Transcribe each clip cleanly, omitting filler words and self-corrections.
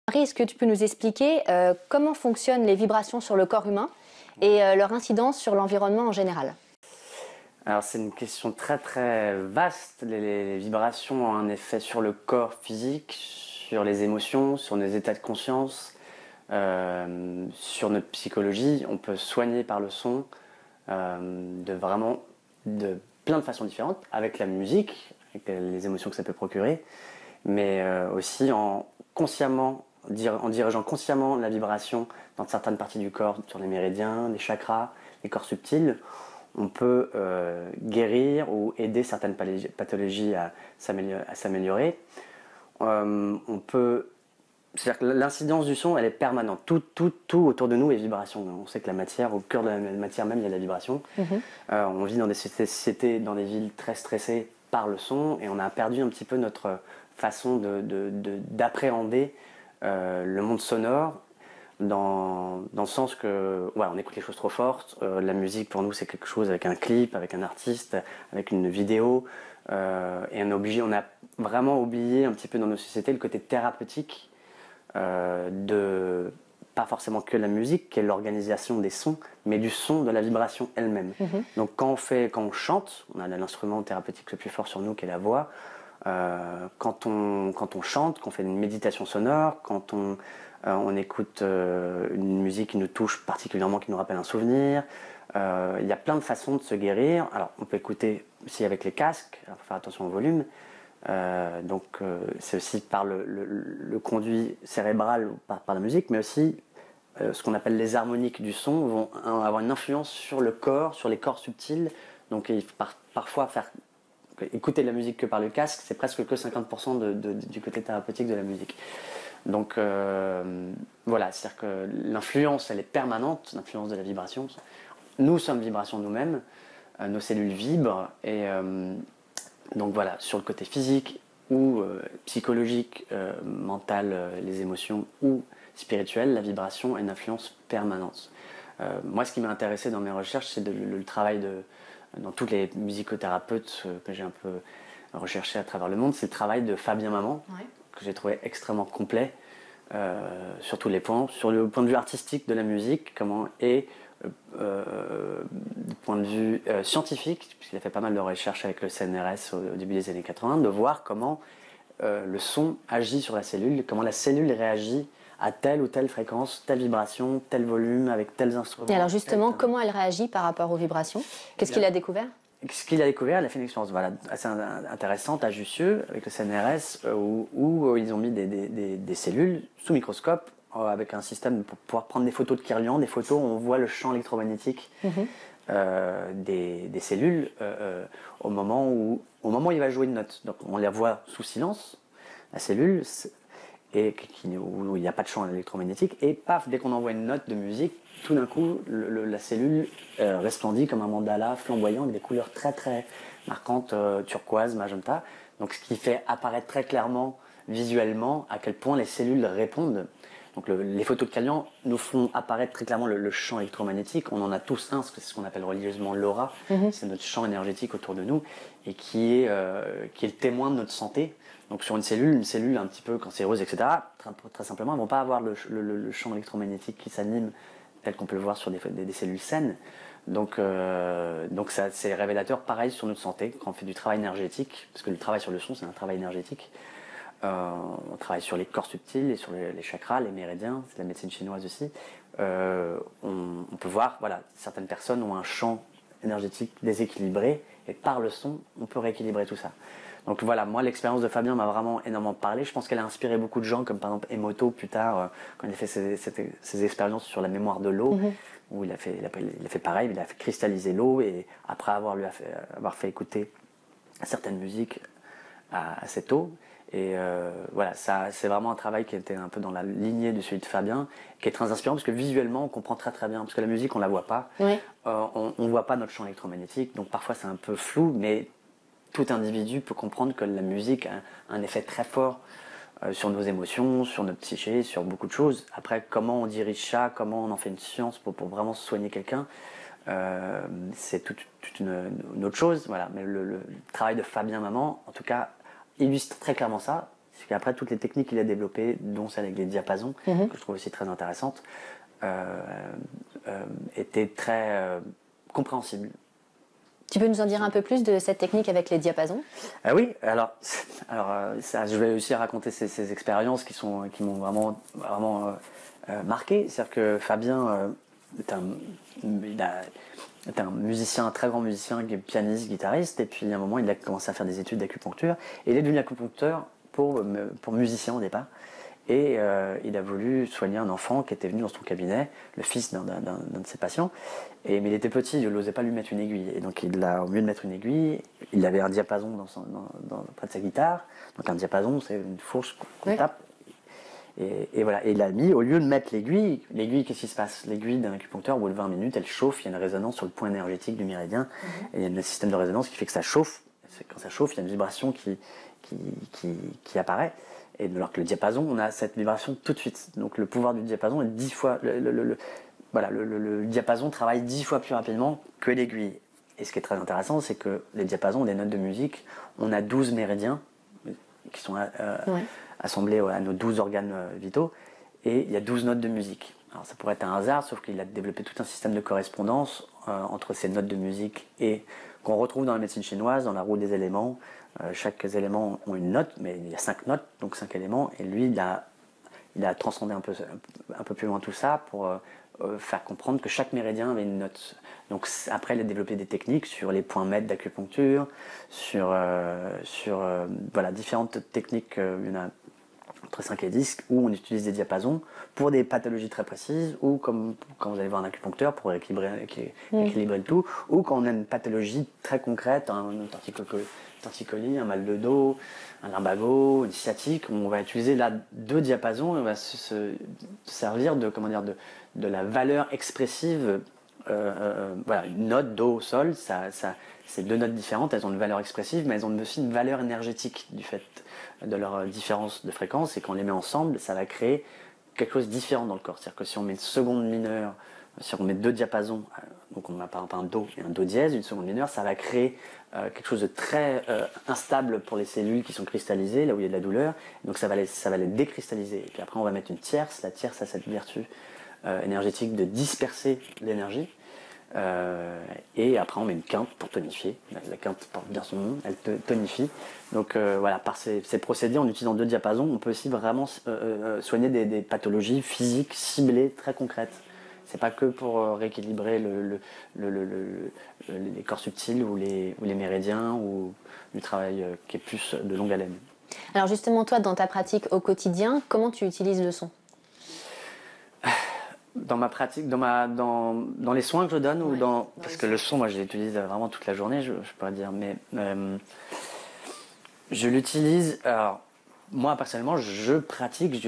Marie, est-ce que tu peux nous expliquer comment fonctionnent les vibrations sur le corps humain et leur incidence sur l'environnement en général? Alors c'est une question très très vaste. Les vibrations ont un effet sur le corps physique, sur les émotions, sur nos états de conscience, sur notre psychologie. On peut soigner par le son de plein de façons différentes, avec la musique, avec les émotions que ça peut procurer, mais aussi en dirigeant consciemment la vibration dans certaines parties du corps, sur les méridiens, les chakras, les corps subtils. On peut guérir ou aider certaines pathologies à s'améliorer. C'est-à-dire que l'incidence du son, elle est permanente. Tout autour de nous est vibration. On sait que la matière, au cœur de la matière même, il y a de la vibration. On vit dans des sociétés, dans des villes très stressées par le son, et on a perdu un petit peu notre façon d'appréhender le monde sonore, dans le sens que ouais, on écoute les choses trop fortes. La musique pour nous c'est quelque chose avec un clip, avec un artiste, avec une vidéo, et on a vraiment oublié un petit peu dans nos sociétés le côté thérapeutique de pas forcément que la musique, qui est l'organisation des sons, mais du son, de la vibration elle-même. Donc quand on chante, on a l'instrument thérapeutique le plus fort sur nous qui est la voix. Quand on chante, qu'on fait une méditation sonore, quand on écoute une musique qui nous touche particulièrement, qui nous rappelle un souvenir. Il y a plein de façons de se guérir. Alors, on peut écouter aussi avec les casques, il faut faire attention au volume. C'est aussi par le conduit cérébral, par la musique, mais aussi ce qu'on appelle les harmoniques du son vont avoir une influence sur le corps, sur les corps subtils. Donc, il faut parfois écouter de la musique que par le casque, c'est presque que 50% du côté thérapeutique de la musique. Donc voilà, c'est-à-dire que l'influence, elle est permanente, l'influence de la vibration. Nous sommes vibration nous-mêmes, nos cellules vibrent, et donc voilà, sur le côté physique ou psychologique, mental, les émotions, ou spirituel, la vibration a une influence permanente. Moi, ce qui m'a intéressé dans mes recherches, c'est le travail dans tous les musicothérapeutes que j'ai un peu recherché à travers le monde, c'est le travail de Fabien Maman, que j'ai trouvé extrêmement complet sur tous les points, sur le point de vue artistique de la musique, du point de vue scientifique, puisqu'il a fait pas mal de recherches avec le CNRS au début des années 80, de voir comment le son agit sur la cellule, comment la cellule réagit à telle ou telle fréquence, telle vibration, tel volume, avec tels instruments. Et alors justement, comment elle réagit par rapport aux vibrations? Qu'est-ce qu'il a découvert? Ce qu'il a découvert, il a fait une expérience assez intéressante à Jussieu avec le CNRS où ils ont mis des cellules sous microscope avec un système pour pouvoir prendre des photos de Kirlian, des photos où on voit le champ électromagnétique des cellules au moment où il va jouer une note. Donc on la voit sous silence, la cellule, où il n'y a pas de champ électromagnétique, et paf, dès qu'on envoie une note de musique, tout d'un coup, la cellule resplendit comme un mandala flamboyant avec des couleurs très très marquantes, turquoise, magenta. Donc ce qui fait apparaître très clairement, visuellement, à quel point les cellules répondent. Donc les photos de Kirlian nous font apparaître très clairement le champ électromagnétique. On en a tous un, c'est ce qu'on appelle religieusement l'aura. C'est notre champ énergétique autour de nous, et qui est le témoin de notre santé. Donc sur une cellule un petit peu cancéreuse, etc., très simplement, elles ne vont pas avoir le champ électromagnétique qui s'anime tel qu'on peut le voir sur des cellules saines. Donc ça, c'est révélateur pareil sur notre santé quand on fait du travail énergétique, parce que le travail sur le son, c'est un travail énergétique. On travaille sur les corps subtils et sur les chakras, les méridiens, c'est la médecine chinoise aussi. On peut voir, voilà, certaines personnes ont un champ énergétique déséquilibré, et par le son, on peut rééquilibrer tout ça. Donc voilà, moi l'expérience de Fabien m'a vraiment énormément parlé. Je pense qu'elle a inspiré beaucoup de gens, comme par exemple Emoto plus tard, quand il a fait ses expériences sur la mémoire de l'eau, où il a fait pareil, il a fait cristalliser l'eau, et après avoir fait écouter certaines musiques à cette eau. Et voilà, ça, c'est vraiment un travail qui était un peu dans la lignée de celui de Fabien, qui est très inspirant parce que visuellement on comprend très très bien, parce que la musique on la voit pas, on voit pas notre champ électromagnétique, donc parfois c'est un peu flou, mais tout individu peut comprendre que la musique a un effet très fort sur nos émotions, sur notre psyché, sur beaucoup de choses. Après, comment on dirige ça, comment on en fait une science pour vraiment soigner quelqu'un, c'est toute une autre chose. Voilà. Mais le travail de Fabien Maman, en tout cas, illustre très clairement ça. Après, toutes les techniques qu'il a développées, dont celle avec les diapasons, que je trouve aussi très intéressante, étaient très compréhensibles. Tu peux nous en dire un peu plus de cette technique avec les diapasons? Ah oui, alors ça, je vais aussi raconter ces expériences qui m'ont vraiment marqué. C'est-à-dire que Fabien est un musicien, un très grand musicien, qui est pianiste, guitariste, et puis à un moment il a commencé à faire des études d'acupuncture, et il est devenu acupuncteur pour musicien au départ. Et il a voulu soigner un enfant qui était venu dans son cabinet, le fils d'un de ses patients. Mais il était petit, il n'osait pas lui mettre une aiguille. Et donc, au mieux de mettre une aiguille, il avait un diapason près de sa guitare. Donc, un diapason, c'est une fourche qu'on tape. Et voilà. Et il a mis, au lieu de mettre l'aiguille, qu'est-ce qui se passe? L'aiguille d'un acupuncteur, au bout de 20 minutes, elle chauffe, il y a une résonance sur le point énergétique du méridien. Et il y a un système de résonance qui fait que ça chauffe. Quand ça chauffe, il y a une vibration qui apparaît. Et alors que le diapason, on a cette vibration tout de suite. Donc le pouvoir du diapason est 10 fois. Le diapason travaille 10 fois plus rapidement que l'aiguille. Et ce qui est très intéressant, c'est que les diapasons, des notes de musique, on a 12 méridiens qui sont assemblés à nos 12 organes vitaux. Et il y a 12 notes de musique. Alors ça pourrait être un hasard, sauf qu'il a développé tout un système de correspondance entre ces notes de musique et qu'on retrouve dans la médecine chinoise, dans la roue des éléments. Chaque élément ont une note, mais il y a 5 notes, donc 5 éléments. Et lui, il a transcendé un peu plus loin tout ça pour faire comprendre que chaque méridien avait une note. Donc après, il a développé des techniques sur les points maîtres d'acupuncture, sur différentes techniques. Il y en a entre 5 et 10 où on utilise des diapasons pour des pathologies très précises, ou comme quand vous allez voir un acupuncteur pour équilibrer le tout, ou quand on a une pathologie très concrète, un torticolis, un mal de dos, un lumbago, une sciatique, on va utiliser là 2 diapasons et on va se servir de la valeur expressive. Une note, do, sol, c'est 2 notes différentes, elles ont une valeur expressive, mais elles ont aussi une valeur énergétique du fait de leur différence de fréquence, et quand on les met ensemble, ça va créer quelque chose de différent dans le corps. C'est-à-dire que si on met une seconde mineure, si on met 2 diapasons, donc on a par exemple un do et un do dièse, une seconde mineure, ça va créer quelque chose de très instable pour les cellules qui sont cristallisées, là où il y a de la douleur, donc ça va les décristalliser. Et puis après on va mettre une tierce, la tierce a cette vertu énergétique de disperser l'énergie. Et après on met une quinte pour tonifier. La quinte porte bien son nom, elle tonifie. Donc par ces procédés, en utilisant 2 diapasons, on peut aussi vraiment soigner des pathologies physiques ciblées très concrètes. C'est pas que pour rééquilibrer les corps subtils ou les méridiens, ou du travail qui est plus de longue haleine. Alors justement, toi, dans ta pratique au quotidien, comment tu utilises le son? Dans ma pratique, dans les soins que je donne, ou parce que le son, moi je l'utilise vraiment toute la journée, je pourrais dire, mais je l'utilise. Alors moi personnellement, je pratique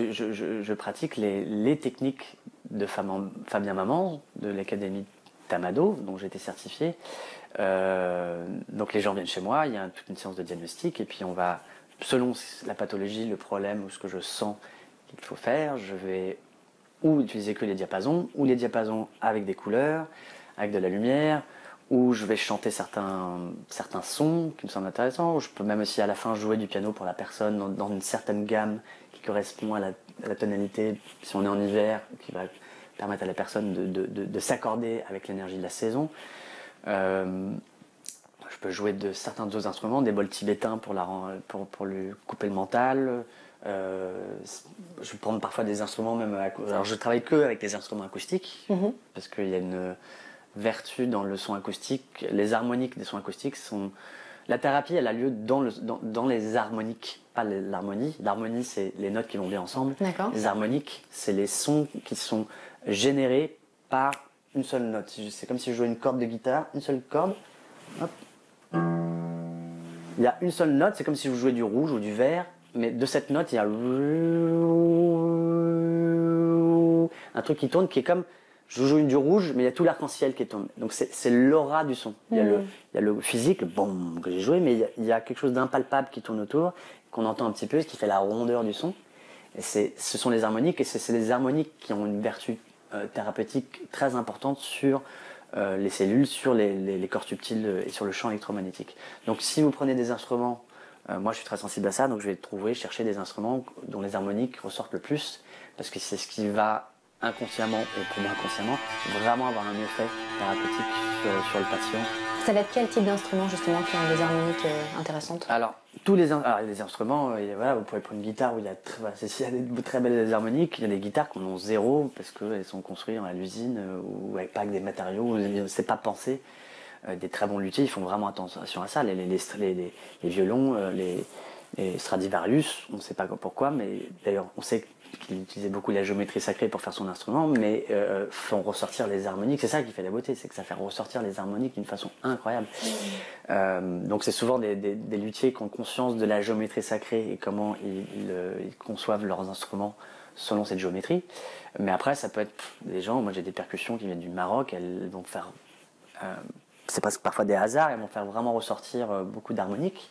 les techniques de Fabien Maman de l'académie Tamado, dont j'ai été certifié. Donc les gens viennent chez moi, il y a toute une séance de diagnostic, et puis on va, selon la pathologie, le problème ou ce que je sens qu'il faut faire, je vais ou utiliser que les diapasons, ou les diapasons avec des couleurs, avec de la lumière, ou je vais chanter certains sons qui me semblent intéressants, ou je peux même aussi à la fin jouer du piano pour la personne dans une certaine gamme qui correspond à la tonalité, si on est en hiver, qui va permettre à la personne de s'accorder avec l'énergie de la saison. Je peux jouer de certains d'autres instruments, des bols tibétains pour lui couper le mental. Je vais prendre parfois des instruments même. Alors je travaille que avec des instruments acoustiques, parce qu'il y a une vertu dans le son acoustique. Les harmoniques des sons acoustiques sont. La thérapie, elle a lieu dans les harmoniques, pas l'harmonie. L'harmonie, c'est les notes qui vont bien ensemble. D'accord. Les harmoniques, c'est les sons qui sont générés par une seule note. C'est comme si je jouais une corde de guitare, une seule corde. Hop. Il y a une seule note, c'est comme si vous jouez du rouge ou du vert, mais de cette note, il y a un truc qui tourne qui est comme, je joue du rouge, mais il y a tout l'arc-en-ciel qui tourne. Donc c'est l'aura du son. Il y a le physique, le boum que j'ai joué, mais il y a quelque chose d'impalpable qui tourne autour, qu'on entend un petit peu, ce qui fait la rondeur du son. Et ce sont les harmoniques, et c'est les harmoniques qui ont une vertu thérapeutique très importante sur les cellules, sur les corps subtils et sur le champ électromagnétique. Donc si vous prenez des instruments Moi, je suis très sensible à ça, donc je vais chercher des instruments dont les harmoniques ressortent le plus, parce que c'est ce qui va inconsciemment, et pour moi inconsciemment, vraiment avoir un effet thérapeutique sur le patient. Ça va être quel type d'instrument justement qui ont des harmoniques intéressantes? Alors, les instruments, voilà, vous pouvez prendre une guitare où il y a des très belles harmoniques. Il y a des guitares qui en ont zéro parce qu'elles sont construites à l'usine ou pas avec des matériaux, c'est pas pensé. Des très bons luthiers, ils font vraiment attention à ça. Les violons, les Stradivarius, on ne sait pas pourquoi, mais d'ailleurs on sait qu'il utilisait beaucoup la géométrie sacrée pour faire son instrument, mais font ressortir les harmoniques. C'est ça qui fait la beauté, c'est que ça fait ressortir les harmoniques d'une façon incroyable. Donc c'est souvent des luthiers qui ont conscience de la géométrie sacrée et comment ils conçoivent leurs instruments selon cette géométrie. Mais après, ça peut être des gens, moi j'ai des percussions qui viennent du Maroc, elles vont faire... c'est presque parfois des hasards, elles vont faire vraiment ressortir beaucoup d'harmoniques.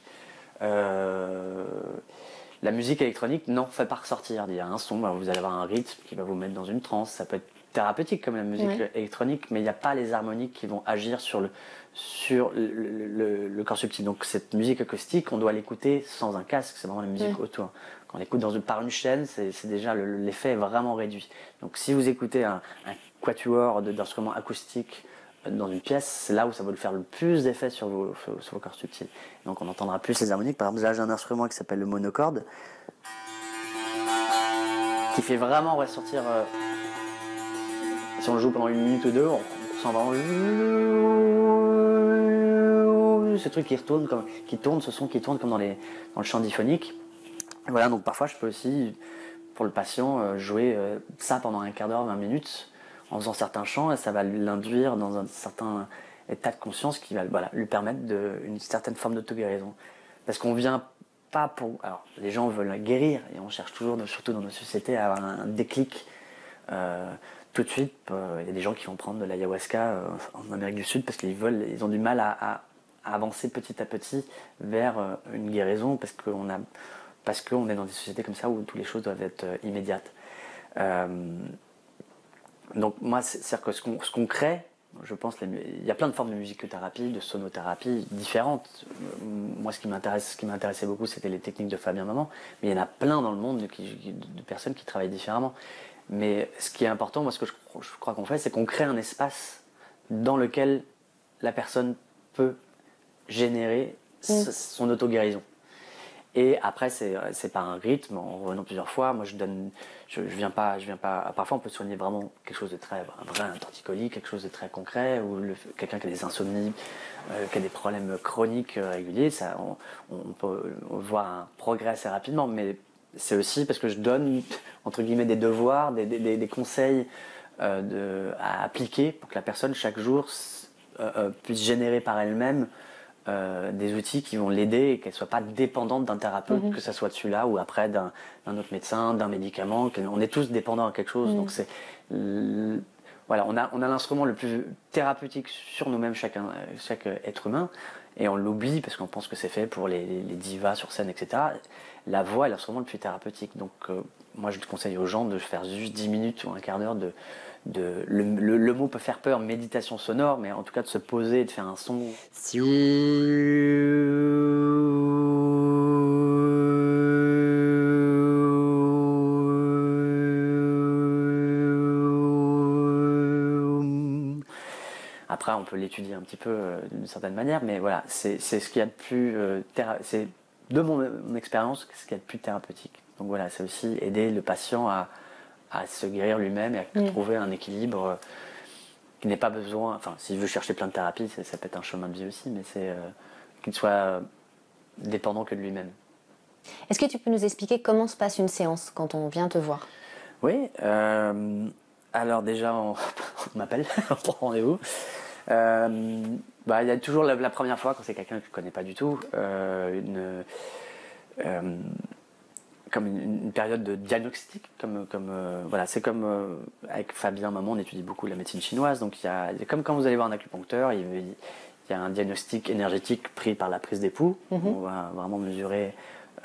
La musique électronique n'en fait pas ressortir. Il y a un son, vous allez avoir un rythme qui va vous mettre dans une transe. Ça peut être thérapeutique comme la musique électronique, mais il n'y a pas les harmoniques qui vont agir sur le corps subtil. Donc cette musique acoustique, on doit l'écouter sans un casque, c'est vraiment la musique autour. Quand on écoute par une chaîne, c'est déjà l'effet est vraiment réduit. Donc si vous écoutez un quatuor d'instruments acoustiques dans une pièce, c'est là où ça va le faire le plus d'effet sur vos corps subtils. Donc on entendra plus les harmoniques. Par exemple, là j'ai un instrument qui s'appelle le monocorde, qui fait vraiment ressortir. Si on le joue pendant 1 minute ou 2, on sent vraiment ce truc qui tourne, ce son qui tourne comme dans le chant diphonique. Voilà, donc parfois je peux aussi, pour le patient, jouer ça pendant 1/4 d'heure, 20 minutes, en faisant certains chants, et ça va l'induire dans un certain état de conscience qui va lui permettre une certaine forme d'auto-guérison. Parce qu'on vient pas pour... Alors, les gens veulent guérir, et on cherche toujours, surtout dans nos sociétés, à avoir un déclic tout de suite. Il y a des gens qui vont prendre de l'ayahuasca en Amérique du Sud parce ils ont du mal à avancer petit à petit vers une guérison, parce qu'on est dans des sociétés comme ça où toutes les choses doivent être immédiates. Donc moi, c'est-à-dire que ce qu'on crée, je pense, il y a plein de formes de musicothérapie, de sonothérapie différentes. Moi, ce qui m'intéressait beaucoup, c'était les techniques de Fabien Maman, mais il y en a plein dans le monde de personnes qui travaillent différemment. Mais ce qui est important, moi, ce que je crois qu'on fait, c'est qu'on crée un espace dans lequel la personne peut générer son auto-guérison. Et après, c'est pas un rythme, en revenant plusieurs fois. Moi, je viens pas. Parfois, on peut soigner vraiment quelque chose de un torticolis, quelque chose de très concret, ou quelqu'un qui a des insomnies, qui a des problèmes chroniques réguliers. Ça, on peut voir un progrès assez rapidement. Mais c'est aussi parce que je donne, entre guillemets, des devoirs, des conseils à appliquer pour que la personne, chaque jour, puisse générer par elle-même des outils qui vont l'aider et qu'elle ne soit pas dépendante d'un thérapeute, que ce soit de celui-là ou après d'un autre médecin, d'un médicament. On est tous dépendants à quelque chose. Donc voilà, on a l'instrument le plus thérapeutique sur nous-mêmes, chaque être humain, et on l'oublie parce qu'on pense que c'est fait pour les divas sur scène, etc. La voix est l'instrument le plus thérapeutique. Donc moi, je conseille aux gens de faire juste 10 minutes ou 1/4 d'heure le mot peut faire peur, méditation sonore, mais en tout cas de se poser et de faire un son. Après, on peut l'étudier un petit peu d'une certaine manière, mais voilà, c'est ce qu'il y a de plus c'est de mon expérience ce qu'il y a de plus thérapeutique. Donc voilà, c'est aussi aider le patient à se guérir lui-même et à trouver un équilibre qui n'ait pas besoin, enfin s'il veut chercher plein de thérapies, ça peut être un chemin de vie aussi, mais c'est qu'il ne soit dépendant que de lui-même. Est-ce que tu peux nous expliquer comment se passe une séance quand on vient te voir? Oui, alors déjà on m'appelle, on prend rendez-vous. Il y a toujours la première fois quand c'est quelqu'un que je ne connais pas du tout, comme une période de diagnostic, voilà, c'est comme avec Fabien Maman, on étudie beaucoup la médecine chinoise, donc il y a comme quand vous allez voir un acupuncteur, il y a un diagnostic énergétique pris par la prise des pouls. On va vraiment mesurer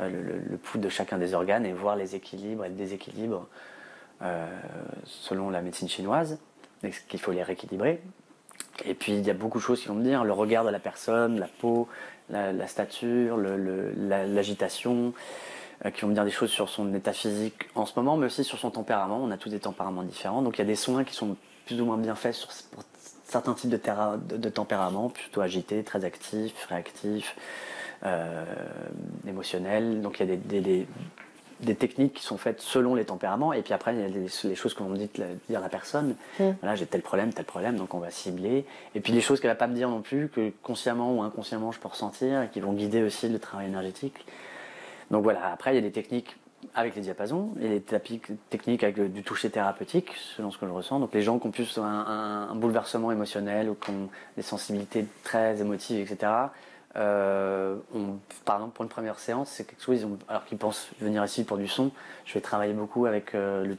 le pouls de chacun des organes et voir les équilibres et le déséquilibre selon la médecine chinoise, qu'il faut les rééquilibrer. Et puis il y a beaucoup de choses qui vont me dire, le regard de la personne, la peau, la stature, l'agitation, qui vont me dire des choses sur son état physique en ce moment, mais aussi sur son tempérament. On a tous des tempéraments différents, donc il y a des soins qui sont plus ou moins bien faits pour certains types de tempéraments, plutôt agités, très actifs, réactifs, émotionnels. Donc il y a des techniques qui sont faites selon les tempéraments, et puis après il y a les choses que vont me dire la personne. Voilà, j'ai tel problème, donc on va cibler. Et puis les choses qu'elle va pas me dire non plus, que consciemment ou inconsciemment je peux ressentir, et qui vont guider aussi le travail énergétique. Donc voilà, après il y a des techniques avec les diapasons et des techniques avec du toucher thérapeutique, selon ce que je ressens. Donc les gens qui ont plus un bouleversement émotionnel ou qui ont des sensibilités très émotives, etc., par exemple, pour une première séance, c'est quelque chose, alors qu'ils pensent venir ici pour du son, je vais travailler beaucoup avec le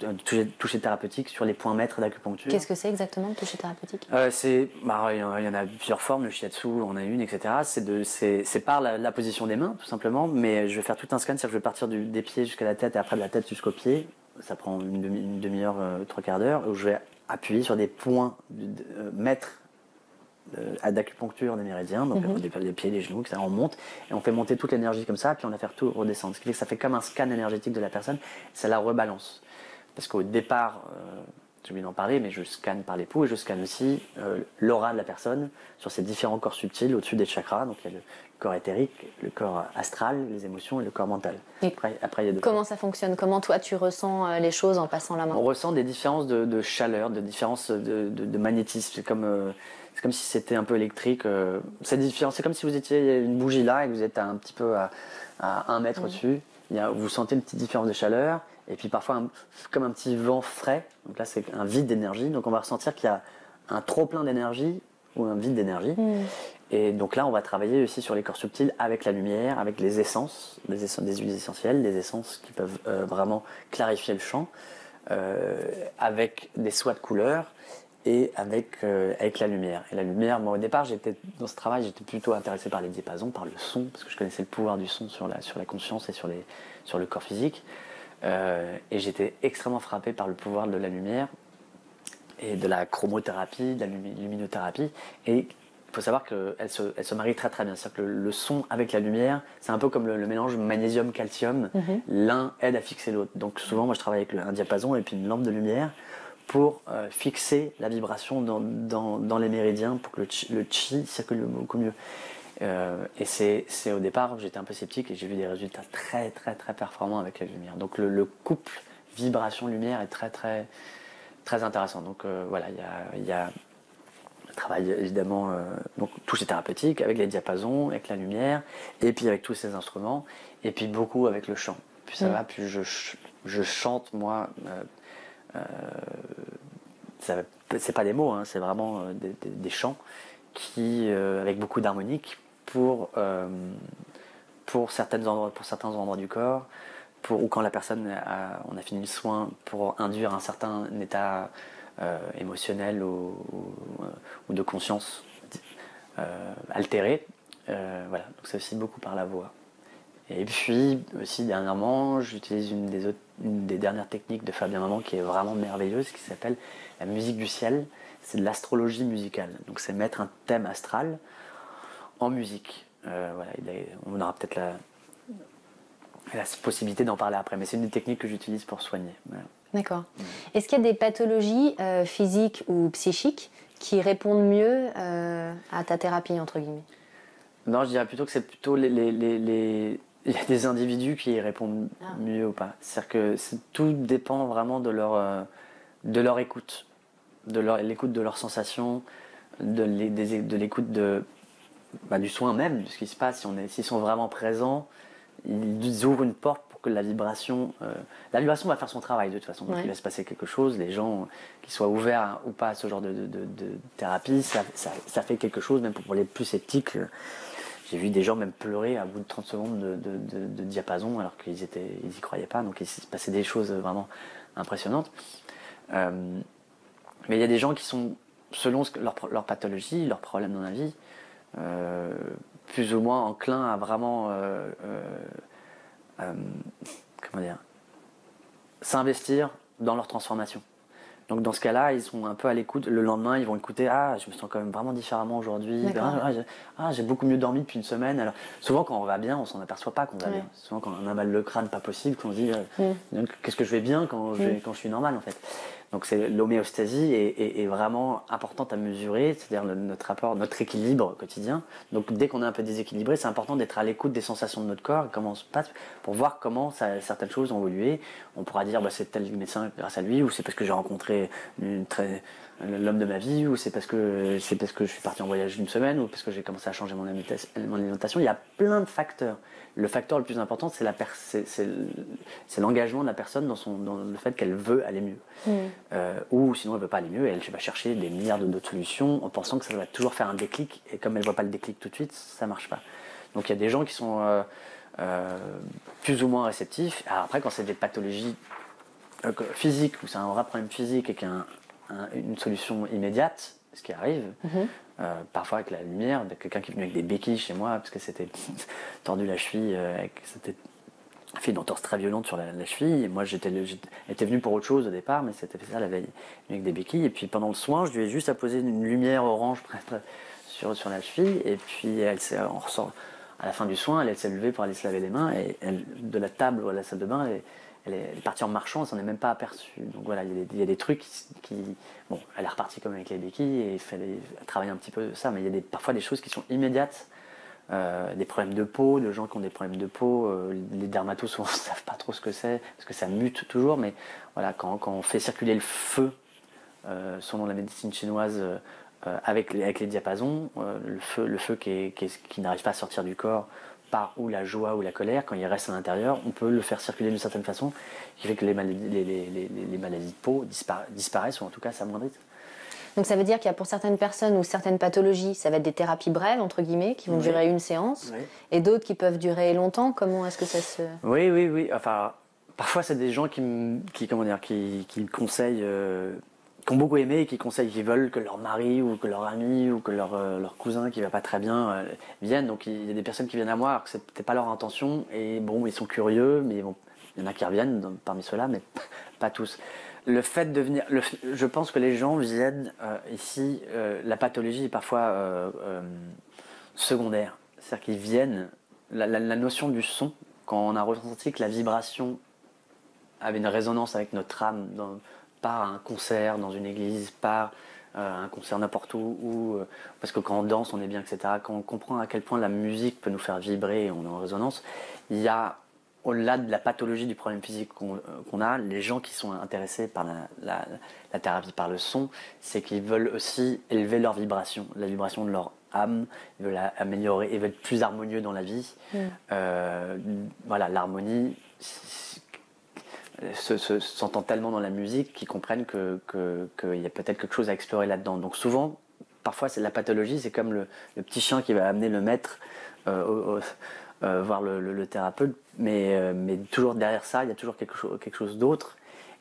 toucher thérapeutique sur les points maîtres d'acupuncture. Qu'est-ce que c'est exactement le toucher thérapeutique? Il y en a plusieurs formes, le shiatsu en a une, etc. C'est par la position des mains, tout simplement, mais je vais faire tout un scan, c'est-à-dire que je vais partir des pieds jusqu'à la tête et après de la tête jusqu'aux pieds. Ça prend une demi-heure, trois quarts d'heure, où je vais appuyer sur des points maîtres d'acupuncture des méridiens, donc les pieds, les genoux, etc. On monte et on fait monter toute l'énergie comme ça, puis on la fait tout redescendre. Ce qui fait que ça fait comme un scan énergétique de la personne, ça la rebalance. Parce qu'au départ, j'ai oublié d'en parler, mais je scanne par l'époux et je scanne aussi l'aura de la personne sur ses différents corps subtils au-dessus des chakras. Donc il y a le corps éthérique, le corps astral, les émotions et le corps mental. Après, il y a comment ça fonctionne? Comment toi tu ressens les choses en passant la main? On ressent des différences de chaleur, de différences de magnétisme. C'est comme si c'était un peu électrique. C'est différent. C'est comme si vous étiez une bougie là et que vous êtes un petit peu à 1 mètre au-dessus. Vous sentez une petite différence de chaleur. Et puis parfois, comme un petit vent frais. Donc là, c'est un vide d'énergie. Donc on va ressentir qu'il y a un trop-plein d'énergie ou un vide d'énergie. Et donc là, on va travailler aussi sur les corps subtils avec la lumière, avec les essences, des huiles essentielles, des essences qui peuvent vraiment clarifier le champ, avec des soies de couleurs et avec la lumière. Et la lumière, moi au départ, dans ce travail, j'étais plutôt intéressé par les diapasons, par le son, parce que je connaissais le pouvoir du son sur la conscience et sur le corps physique. Et j'étais extrêmement frappé par le pouvoir de la lumière et de la chromothérapie, de la luminothérapie. Et il faut savoir qu'elle se marie très très bien. C'est-à-dire que le son avec la lumière, c'est un peu comme le mélange magnésium-calcium. L'un aide à fixer l'autre. Donc souvent, moi je travaille avec un diapason et puis une lampe de lumière pour fixer la vibration dans les méridiens pour que le chi circule beaucoup mieux. Et c'est au départ, j'étais un peu sceptique et j'ai vu des résultats très très très performants avec la lumière. Donc le couple vibration-lumière est très très très intéressant. Donc voilà, il y a le travail évidemment, donc toucher thérapeutique avec les diapasons, avec la lumière, et puis avec tous ces instruments, et puis beaucoup avec le chant. Puis ça va, puis je chante moi. C'est pas des mots, hein, c'est vraiment des chants qui, avec beaucoup d'harmonique pour certains endroits du corps, ou quand la personne on a fini le soin pour induire un certain état émotionnel ou de conscience altéré. Voilà, donc c'est aussi beaucoup par la voix. Et puis aussi dernièrement, j'utilise une des dernières techniques de Fabien Maman qui est vraiment merveilleuse, qui s'appelle la musique du ciel. C'est de l'astrologie musicale. Donc c'est mettre un thème astral en musique. Voilà, on aura peut-être la possibilité d'en parler après, mais c'est une des techniques que j'utilise pour soigner. Voilà. D'accord. Est-ce qu'il y a des pathologies physiques ou psychiques qui répondent mieux à ta thérapie, entre guillemets? Non, je dirais plutôt que c'est plutôt il y a des individus qui y répondent mieux ou pas. C'est-à-dire que tout dépend vraiment de leur écoute, l'écoute de leurs sensations, de l'écoute du soin même, de ce qui se passe. S'ils sont vraiment présents, ils ouvrent une porte pour que la vibration va faire son travail de toute façon. Donc il va se passer quelque chose, les gens qui soient ouverts ou pas à ce genre de thérapie, ça fait quelque chose, même pour les plus sceptiques. J'ai vu des gens même pleurer à bout de 30 secondes de diapason alors qu'ils y croyaient pas, donc il se passait des choses vraiment impressionnantes. Mais il y a des gens qui sont, selon leur pathologie, leurs problèmes dans la vie, plus ou moins enclins à vraiment s'investir dans leur transformation. Donc dans ce cas-là, ils sont un peu à l'écoute. Le lendemain, ils vont écouter, ah, je me sens quand même vraiment différemment aujourd'hui. J'ai beaucoup mieux dormi depuis une semaine. Alors souvent quand on va bien, on s'en aperçoit pas qu'on va bien. Souvent quand on a mal le crâne pas possible, qu'on se dit qu'est-ce que je vais bien quand je suis normal en fait. Donc l'homéostasie est vraiment importante à mesurer, c'est-à-dire notre rapport, notre équilibre quotidien. Donc dès qu'on est un peu déséquilibré, c'est important d'être à l'écoute des sensations de notre corps, comment se passe, pour voir comment certaines choses ont évolué. On pourra dire c'est tel médecin grâce à lui, ou c'est parce que j'ai rencontré l'homme de ma vie, ou c'est parce que je suis parti en voyage d'une semaine, ou parce que j'ai commencé à changer mon alimentation. Il y a plein de facteurs. Le facteur le plus important, c'est l'engagement de la personne dans le fait qu'elle veut aller mieux. Ou sinon elle ne veut pas aller mieux et elle va chercher des milliards d'autres solutions en pensant que ça va toujours faire un déclic, et comme elle ne voit pas le déclic tout de suite, ça ne marche pas. Donc il y a des gens qui sont plus ou moins réceptifs. Alors après, quand c'est des pathologies physiques, ou c'est un vrai problème physique et qu'il y a une solution immédiate, ce qui arrive, parfois avec la lumière, quelqu'un qui est venu avec des béquilles chez moi parce que c'était tordu la cheville, c'était fait une entorse très violente sur la cheville, et moi j'étais venu pour autre chose au départ, mais c'était ça la veille, avec des béquilles, et puis pendant le soin, je lui ai juste apposé une lumière orange sur la cheville, et puis on ressort à la fin du soin, elle s'est levée pour aller se laver les mains, et de la table à la salle de bain, elle est partie en marchant, elle s'en est même pas aperçue. Donc voilà, il y a des trucs qui... Bon, elle est repartie comme avec les béquilles, et il fallait travailler un petit peu de ça, mais il y a parfois des choses qui sont immédiates. Des problèmes de peau, de gens qui ont des problèmes de peau, les dermatos souvent ne savent pas trop ce que c'est, parce que ça mute toujours, mais voilà, quand on fait circuler le feu, selon la médecine chinoise, avec les diapasons, le feu qui n'arrive pas à sortir du corps, par ou la joie ou la colère, quand il reste à l'intérieur, on peut le faire circuler d'une certaine façon, qui fait que les maladies de peau disparaissent, ou en tout cas s'amoindrissent. Donc ça veut dire qu'il y a pour certaines personnes ou certaines pathologies, ça va être des thérapies brèves, entre guillemets, qui vont durer une séance, et d'autres qui peuvent durer longtemps. Comment est-ce que ça se... Oui. Enfin, parfois c'est des gens qui me conseillent, qui ont beaucoup aimé et qui conseillent, qui veulent que leur mari ou que leur ami ou que leur cousin qui va pas très bien viennent. Donc il y a des personnes qui viennent à moi alors que c'est peut-être pas leur intention, et bon, ils sont curieux, mais bon, il y en a qui reviennent parmi ceux-là, mais pas tous. Le fait de venir, je pense que les gens viennent ici, la pathologie est parfois secondaire. C'est-à-dire qu'ils viennent, la notion du son, quand on a ressenti que la vibration avait une résonance avec notre âme, par un concert dans une église, par un concert n'importe où, parce que quand on danse, on est bien, etc. Quand on comprend à quel point la musique peut nous faire vibrer et on est en résonance, il y a, au-delà de la pathologie du problème physique qu'on a, les gens qui sont intéressés par la thérapie par le son, c'est qu'ils veulent aussi élever leur vibration, la vibration de leur âme, ils veulent améliorer, ils veulent être plus harmonieux dans la vie. Voilà, l'harmonie s'entend tellement dans la musique qu'ils comprennent qu'il y a peut-être quelque chose à explorer là-dedans. Donc souvent, parfois c'est la pathologie, c'est comme le petit chien qui va amener le maître voir le thérapeute, mais toujours derrière ça, il y a toujours quelque chose d'autre.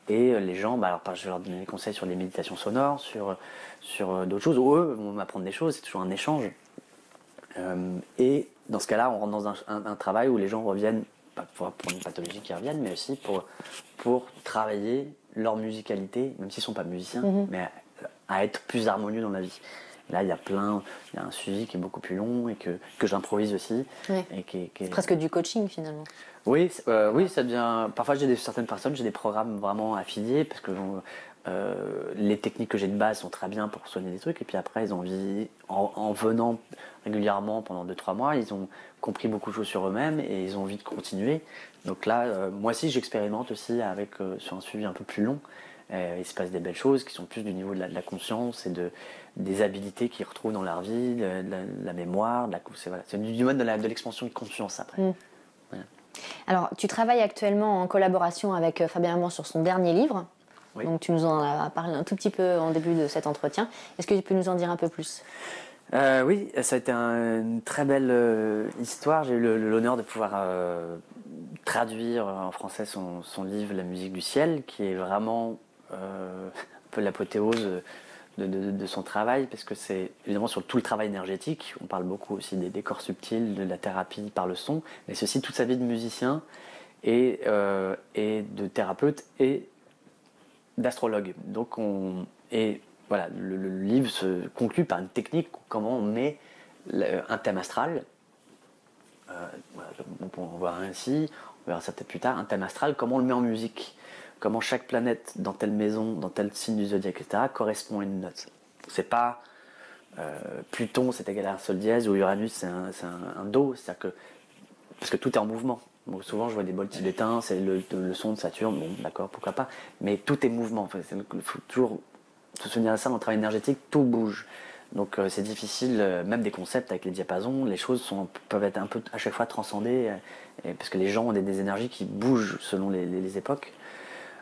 Et les gens, alors je vais leur donner des conseils sur les méditations sonores, sur d'autres choses, où eux vont m'apprendre des choses, c'est toujours un échange. Et dans ce cas-là, on rentre dans un travail où les gens reviennent, pas pour une pathologie qui reviennent, mais aussi pour travailler leur musicalité, même s'ils ne sont pas musiciens, mais à être plus harmonieux dans la vie. Là, il y a un suivi qui est beaucoup plus long et que j'improvise aussi. Ouais. C'est presque du coaching finalement. Oui, ça devient. Parfois, certaines personnes, j'ai des programmes vraiment affiliés parce que les techniques que j'ai de base sont très bien pour soigner des trucs. Et puis après, ils ont envie, en venant régulièrement pendant 2-3 mois, ils ont compris beaucoup de choses sur eux-mêmes et ils ont envie de continuer. Donc là, moi aussi, j'expérimente aussi sur un suivi un peu plus long. Il se passe des belles choses qui sont plus du niveau de la conscience et des habilités qu'ils retrouvent dans leur vie, de la mémoire, c'est du mode de l'expansion de conscience après. Voilà. Alors, tu travailles actuellement en collaboration avec Fabien Amand sur son dernier livre. Oui. Donc tu nous en as parlé un tout petit peu en début de cet entretien. Est-ce que tu peux nous en dire un peu plus ? Oui, ça a été une très belle histoire. J'ai eu l'honneur de pouvoir traduire en français son livre La musique du ciel, qui est vraiment un peu l'apothéose de son travail, parce que c'est évidemment sur tout le travail énergétique. On parle beaucoup aussi des corps subtils, de la thérapie par le son, mais c'est aussi toute sa vie de musicien et de thérapeute et d'astrologue. Donc et voilà, le livre se conclut par une technique, comment on met un thème astral. Voilà, on peut en voir un ici, on verra ça peut-être plus tard, un thème astral, comment on le met en musique, comment chaque planète dans telle maison, dans tel signe du zodiaque, etc., correspond à une note. C'est pas Pluton c'est égal à un sol dièse, ou Uranus c'est un do, c'est-à-dire que, parce que tout est en mouvement. Donc souvent je vois des bols tibétains, c'est le son de Saturne, bon d'accord, pourquoi pas, mais tout est mouvement. Enfin, il faut toujours se souvenir de ça, dans le travail énergétique, tout bouge. Donc c'est difficile, même des concepts avec les diapasons, les choses peuvent être un peu à chaque fois transcendées, parce que les gens ont des énergies qui bougent selon les époques.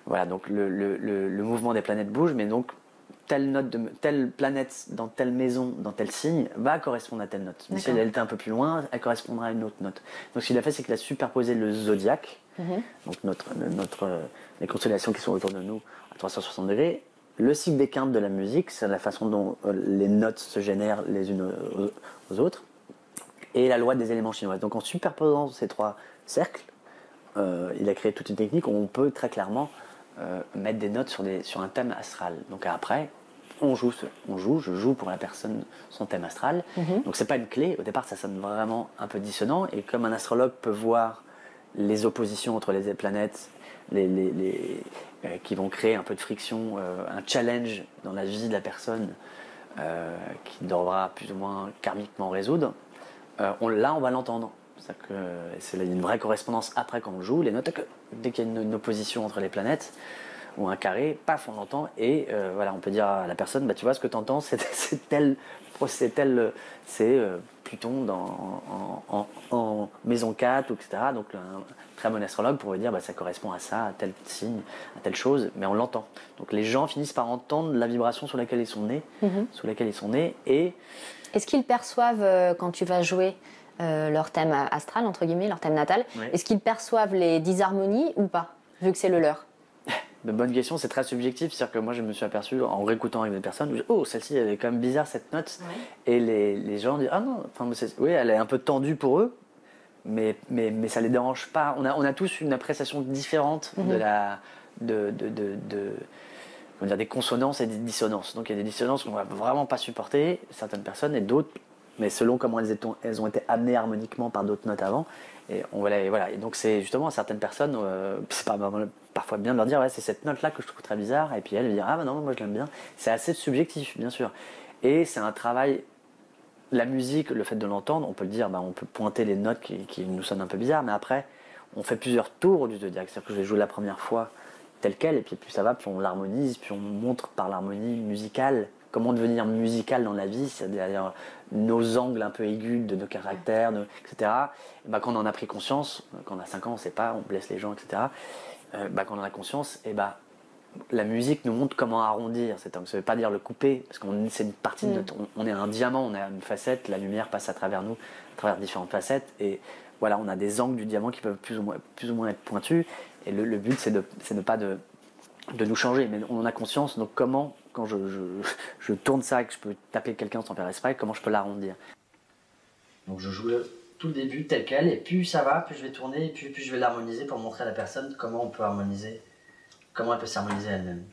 Voilà, donc le mouvement des planètes bouge, mais donc telle planète dans telle maison, dans tel signe, va correspondre à telle note. Mais si elle était un peu plus loin, elle correspondra à une autre note. Donc ce qu'il a fait, c'est qu'il a superposé le zodiaque, donc les constellations qui sont autour de nous à 360 degrés, le cycle des quintes de la musique, c'est la façon dont les notes se génèrent les unes aux autres, et la loi des éléments chinois. Donc en superposant ces trois cercles, il a créé toute une technique où on peut très clairement mettre des notes sur un thème astral. Donc après, je joue pour la personne son thème astral. Donc c'est pas une clé, au départ ça sonne vraiment un peu dissonant, et comme un astrologue peut voir les oppositions entre les planètes, qui vont créer un peu de friction, un challenge dans la vie de la personne qui devra plus ou moins karmiquement résoudre, là on va l'entendre. C'est une vraie correspondance après quand on joue les notes. Dès qu'il y a une opposition entre les planètes ou un carré, paf, on l'entend, et voilà, on peut dire à la personne, bah tu vois, ce que tu entends, c'est Pluton en maison 4, etc. Donc un très bon astrologue pourrait dire, bah ça correspond à ça, à tel signe, à telle chose, mais on l'entend. Donc les gens finissent par entendre la vibration sur laquelle ils sont nés, et est-ce qu'ils perçoivent quand tu vas jouer leur thème astral, entre guillemets, leur thème natal, est-ce qu'ils perçoivent les disharmonies ou pas, vu que c'est le leur? Bonne question, c'est très subjectif. C'est-à-dire que moi, je me suis aperçu en réécoutant avec des personnes, oh, celle-ci, elle est quand même bizarre cette note. Et les gens disent, ah non, oui, elle est un peu tendue pour eux, mais ça les dérange pas. On a tous une appréciation différente des consonances et des dissonances. Donc il y a des dissonances qu'on va vraiment pas supporter, certaines personnes, et d'autres, mais selon comment elles ont été amenées harmoniquement par d'autres notes avant. Et voilà. Et donc c'est justement à certaines personnes, c'est parfois bien de leur dire, ouais, c'est cette note-là que je trouve très bizarre, et puis elle dire, ah bah non, moi je l'aime bien. C'est assez subjectif, bien sûr. Et c'est un travail, la musique, le fait de l'entendre, on peut le dire, on peut pointer les notes qui nous sonnent un peu bizarres, mais après, on fait plusieurs tours du zodiaque. C'est-à-dire que je vais jouer la première fois telle quelle, et puis plus ça va, plus on l'harmonise, puis on montre par l'harmonie musicale comment devenir musical dans la vie, c'est-à-dire nos angles un peu aigus de nos caractères, etc. Et quand on en a pris conscience, quand on a 5 ans, on ne sait pas, on blesse les gens, etc. Quand on en a conscience, la musique nous montre comment arrondir cet angle. Ça ne veut pas dire le couper, parce que c'est une partie de notre... On est un diamant, on a une facette, la lumière passe à travers nous, à travers différentes facettes, et voilà, on a des angles du diamant qui peuvent plus ou moins être pointus, et le but c'est de pas de nous changer, mais on en a conscience. Donc comment, quand je tourne ça et que je peux taper quelqu'un sans faire exprès, comment je peux l'arrondir? Donc je joue tout le début tel quel, et plus ça va, plus je vais tourner, et plus je vais l'harmoniser pour montrer à la personne comment on peut harmoniser, comment elle peut s'harmoniser elle-même.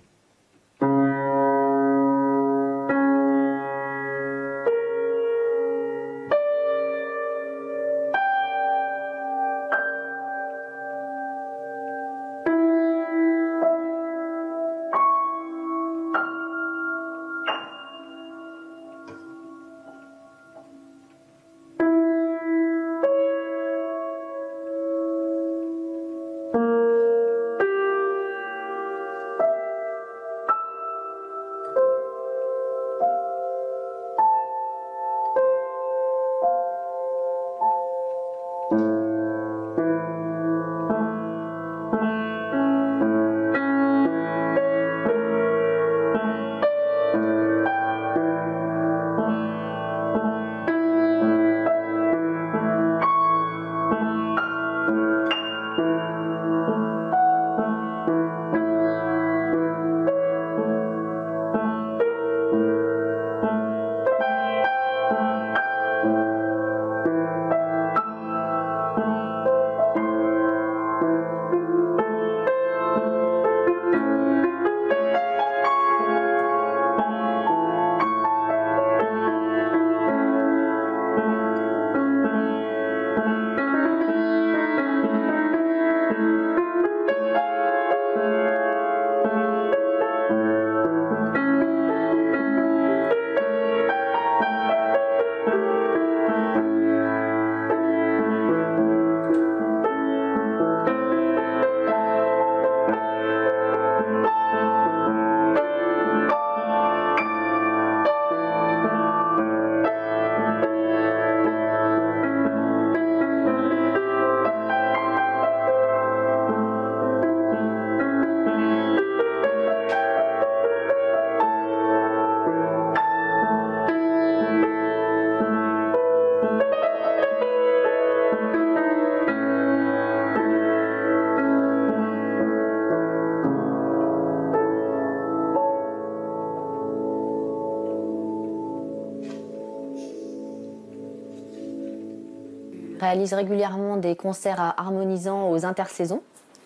réalise régulièrement des concerts harmonisants aux intersaisons.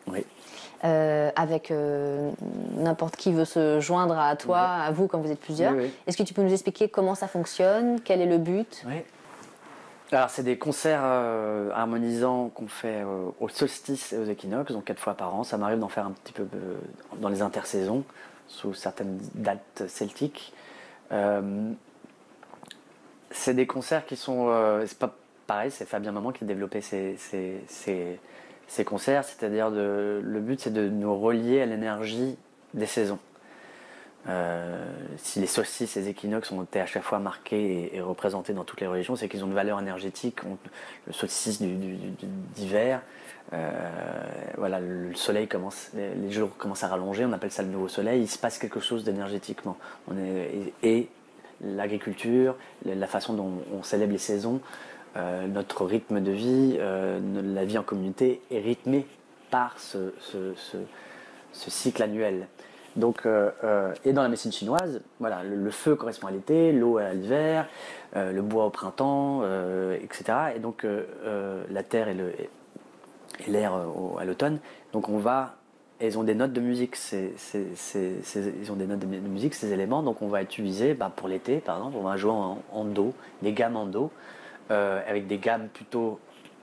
Oui. Avec n'importe qui veut se joindre à toi, à vous quand vous êtes plusieurs. Oui. Est-ce que tu peux nous expliquer comment ça fonctionne, quel est le but? Oui. Alors c'est des concerts harmonisants qu'on fait au solstice et aux équinoxes, donc 4 fois par an. Ça m'arrive d'en faire un petit peu dans les intersaisons, sous certaines dates celtiques. C'est des concerts qui sont... c'est pas pareil, c'est Fabien Maman qui a développé ces concerts, c'est-à-dire le but c'est de nous relier à l'énergie des saisons. Si les solstices et les équinoxes ont été à chaque fois marqués et représentés dans toutes les religions, c'est qu'ils ont une valeur énergétique. Le solstice d'hiver, voilà, le soleil commence, les jours commencent à rallonger, on appelle ça le nouveau soleil, il se passe quelque chose d'énergétiquement. Et l'agriculture, la façon dont on célèbre les saisons, notre rythme de vie, la vie en communauté est rythmée par ce cycle annuel. Donc, et dans la médecine chinoise, voilà, le feu correspond à l'été, l'eau à l'hiver, le bois au printemps, etc. Et donc la terre et l'air à l'automne. Donc ils ont des notes de musique, ils ont des notes de musique, ces éléments. Donc on va utiliser, pour l'été par exemple, on va jouer en do, des gammes en do, avec des gammes plutôt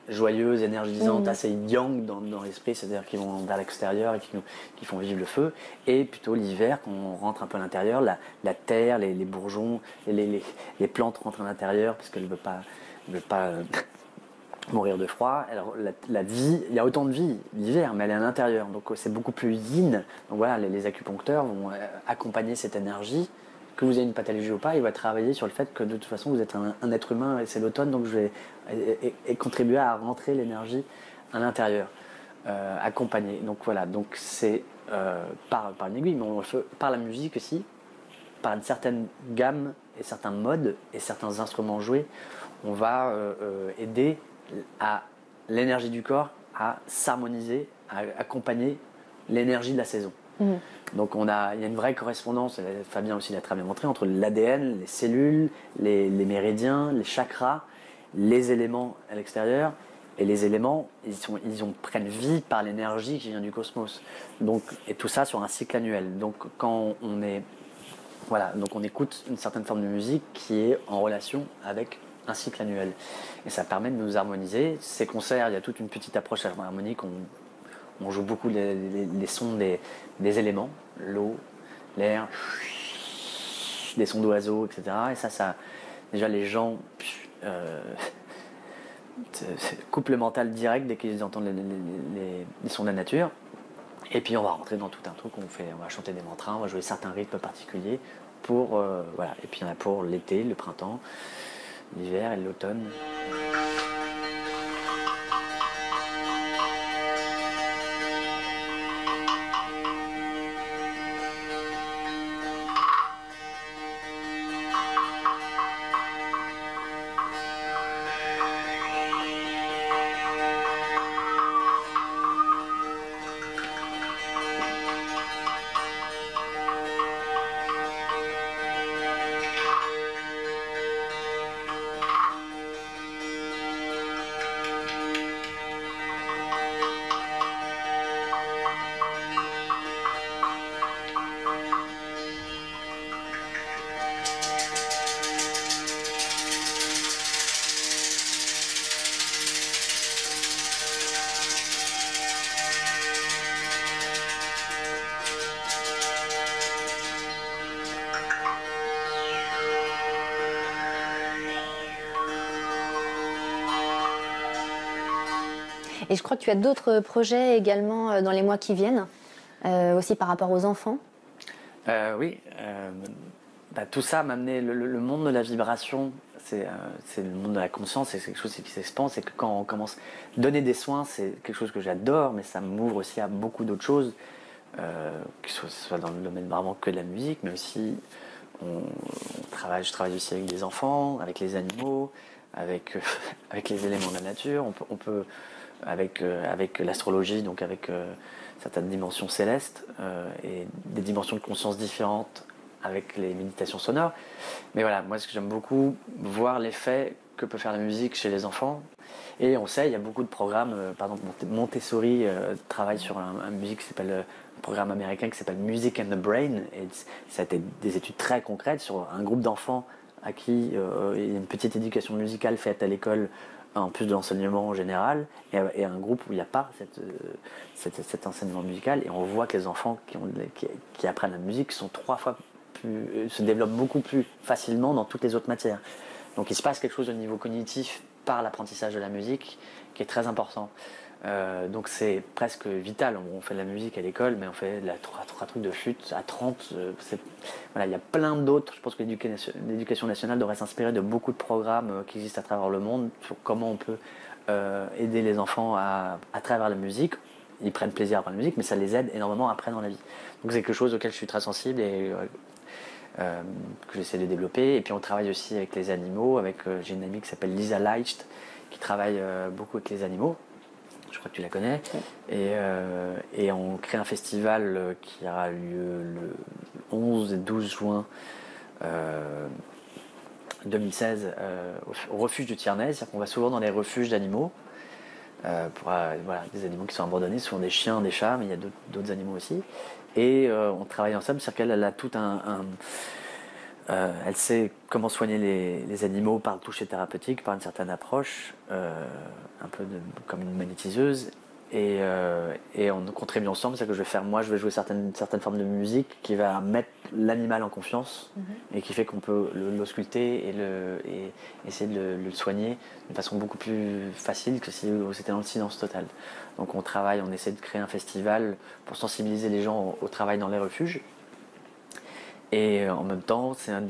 joyeuses, énergisantes, assez yang dans l'esprit, c'est-à-dire qui vont vers l'extérieur et qui font vivre le feu, et plutôt l'hiver, quand on rentre un peu à l'intérieur, la terre, les bourgeons, les plantes rentrent à l'intérieur parce qu'elles ne veulent pas mourir de froid. Alors la vie, il y a autant de vie l'hiver, mais elle est à l'intérieur, donc c'est beaucoup plus yin. Donc voilà, les acupuncteurs vont accompagner cette énergie. Que vous ayez une pathologie ou pas, il va travailler sur le fait que de toute façon vous êtes un être humain et c'est l'automne, donc je vais contribuer à rentrer l'énergie à l'intérieur, accompagner. Donc voilà, donc c'est par une aiguille, mais on le fait par la musique aussi, par une certaine gamme et certains modes et certains instruments joués, on va aider à l'énergie du corps à s'harmoniser, à accompagner l'énergie de la saison. Donc il y a une vraie correspondance, Fabien aussi l'a très bien montré, entre l'ADN, les cellules, les méridiens, les chakras, les éléments à l'extérieur. Et les éléments, prennent vie par l'énergie qui vient du cosmos. Donc, et tout ça sur un cycle annuel. Donc quand on écoute une certaine forme de musique qui est en relation avec un cycle annuel. Et ça permet de nous harmoniser. Ces concerts, il y a toute une petite approche harmonique. On joue beaucoup les sons des éléments, l'eau, l'air, des sons d'oiseaux, etc. Et ça déjà les gens coupent le mental direct dès qu'ils entendent les sons de la nature. Et puis on va rentrer dans tout un truc, on va chanter des mantras, on va jouer certains rythmes particuliers pour voilà. Et puis il y en a pour l'été, le printemps, l'hiver et l'automne. Et je crois que tu as d'autres projets également dans les mois qui viennent, aussi par rapport aux enfants. Oui, tout ça m'a amené, le monde de la vibration, c'est le monde de la conscience, c'est quelque chose qui s'expande, c'est que quand on commence à donner des soins, c'est quelque chose que j'adore, mais ça m'ouvre aussi à beaucoup d'autres choses, que ce soit dans le domaine vraiment que de la musique, mais aussi je travaille aussi avec des enfants, avec les animaux, avec les éléments de la nature, on peut avec l'astrologie, donc avec certaines dimensions célestes et des dimensions de conscience différentes avec les méditations sonores. Mais voilà, moi ce que j'aime beaucoup, voir l'effet que peut faire la musique chez les enfants. Et on sait, il y a beaucoup de programmes, par exemple Montessori travaille sur un musique qui s'appelle, un programme américain qui s'appelle Music and the Brain, et ça a été des études très concrètes sur un groupe d'enfants à qui il y a une petite éducation musicale faite à l'école, en plus de l'enseignement en général, et un groupe où il n'y a pas cet enseignement musical, et on voit que les enfants qui apprennent la musique sont 3 fois plus, se développent beaucoup plus facilement dans toutes les autres matières. Donc il se passe quelque chose au niveau cognitif par l'apprentissage de la musique qui est très important. Donc c'est presque vital. On fait de la musique à l'école, mais on fait 3 trucs de flûte à 30. Voilà, il y a plein d'autres. Je pense que l'éducation nationale devrait s'inspirer de beaucoup de programmes qui existent à travers le monde sur comment on peut aider les enfants à travers la musique. Ils prennent plaisir à apprendre la musique, mais ça les aide énormément après dans la vie. Donc c'est quelque chose auquel je suis très sensible et que j'essaie de développer. Et puis on travaille aussi avec les animaux. J'ai une amie qui s'appelle Lisa Leicht qui travaille beaucoup avec les animaux. Je crois que tu la connais. Et on crée un festival qui aura lieu le 11 et 12 juin 2016 au refuge du Tierney. C'est-à-dire qu'on va souvent dans les refuges d'animaux pour des animaux qui sont abandonnés, souvent des chiens, des chats, mais il y a d'autres animaux aussi. Et on travaille ensemble, c'est-à-dire qu'elle a tout elle sait comment soigner les animaux par le toucher thérapeutique, par une certaine approche, un peu comme une magnétiseuse. Et on contribue ensemble, c'est-à-dire que je vais jouer certaines formes de musique qui va mettre l'animal en confiance et qui fait qu'on peut l'ausculter et essayer de le soigner de façon beaucoup plus facile que si c'était dans le silence total. Donc on essaie de créer un festival pour sensibiliser les gens au travail dans les refuges. Et en même temps, c'est un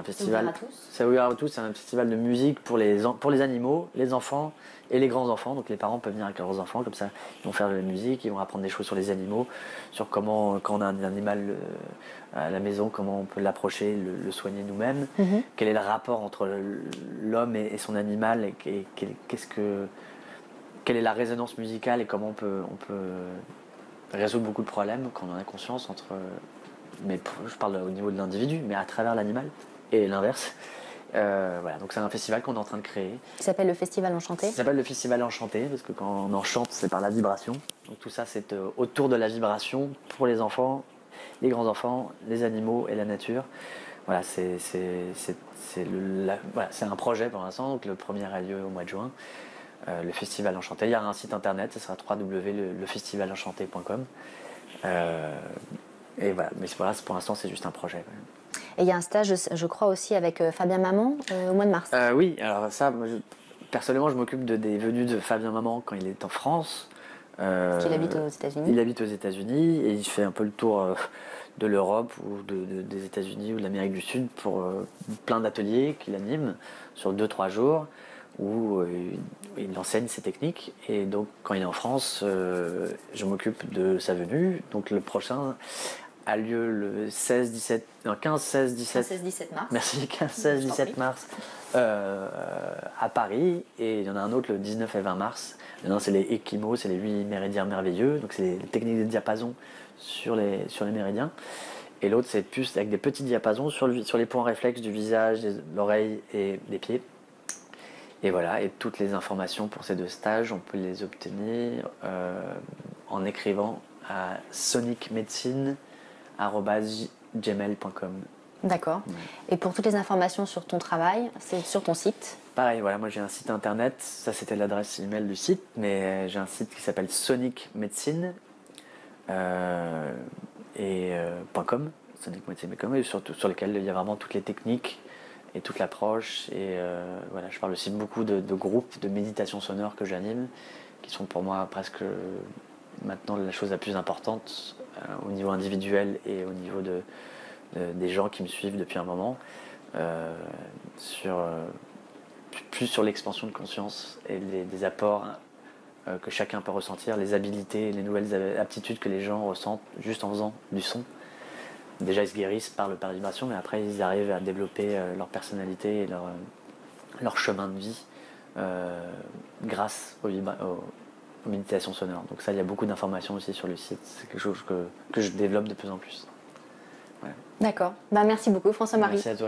festival. Ouvert à tous. C'est ouvert à tous. C'est un festival de musique pour les animaux, les enfants et les grands enfants. Donc les parents peuvent venir avec leurs enfants, comme ça, ils vont faire de la musique, ils vont apprendre des choses sur les animaux, sur comment, quand on a un animal à la maison, comment on peut l'approcher, le soigner nous-mêmes. Quel est le rapport entre l'homme et son animal, et quelle est la résonance musicale et comment on peut résoudre beaucoup de problèmes quand on en a conscience mais je parle au niveau de l'individu, mais à travers l'animal, et l'inverse. Voilà, donc c'est un festival qu'on est en train de créer. Ça s'appelle le Festival Enchanté. Ça s'appelle le Festival Enchanté, parce que quand on enchante, c'est par la vibration. Donc tout ça, c'est autour de la vibration, pour les enfants, les grands-enfants, les animaux et la nature. Voilà, c'est un projet pour l'instant, donc le premier a lieu au mois de juin. Le Festival Enchanté, il y a un site internet, ça sera www.lefestivalenchancté.com. Et voilà, mais pour l'instant, c'est juste un projet. Et il y a un stage, je crois, aussi avec Fabien Maman au mois de mars. Oui, alors ça, personnellement, je m'occupe des venues de Fabien Maman quand il est en France. Parce qu'il habite aux États-Unis. Il habite aux États-Unis et il fait un peu le tour de l'Europe ou des États-Unis ou de l'Amérique du Sud pour plein d'ateliers qu'il anime sur 2-3 jours où il enseigne ses techniques. Et donc, quand il est en France, je m'occupe de sa venue. Donc, le prochain a lieu le 15-16-17 mars. Merci, 15-16-17 mars à Paris. Et il y en a un autre le 19 et 20 mars. L'un, c'est les Ekimos, c'est les 8 méridiens merveilleux. Donc, c'est les techniques de diapason sur les méridiens. Et l'autre, c'est plus avec des petits diapasons sur les points réflexes du visage, de l'oreille et des pieds. Et voilà, et toutes les informations pour ces 2 stages, on peut les obtenir en écrivant à sonicmedicine@gmail.com. D'accord. Et pour toutes les informations sur ton travail, c'est sur ton site. Pareil, voilà, moi j'ai un site internet, ça c'était l'adresse email du site, mais j'ai un site qui s'appelle sonicmedicine .com, sonicmedicine.com, et sur lequel il y a vraiment toutes les techniques et toute l'approche. Et voilà, je parle aussi beaucoup de groupes de méditation sonore que j'anime, qui sont pour moi presque maintenant la chose la plus importante au niveau individuel et au niveau des gens qui me suivent depuis un moment, plus sur l'expansion de conscience et des apports que chacun peut ressentir, les habilités, les nouvelles aptitudes que les gens ressentent juste en faisant du son. Déjà, ils se guérissent par la vibration, mais après, ils arrivent à développer leur personnalité et leur chemin de vie grâce aux méditations sonores. Donc ça, il y a beaucoup d'informations aussi sur le site. C'est quelque chose que je développe de plus en plus. Ouais. D'accord. Merci beaucoup, François-Marie. Merci à toi.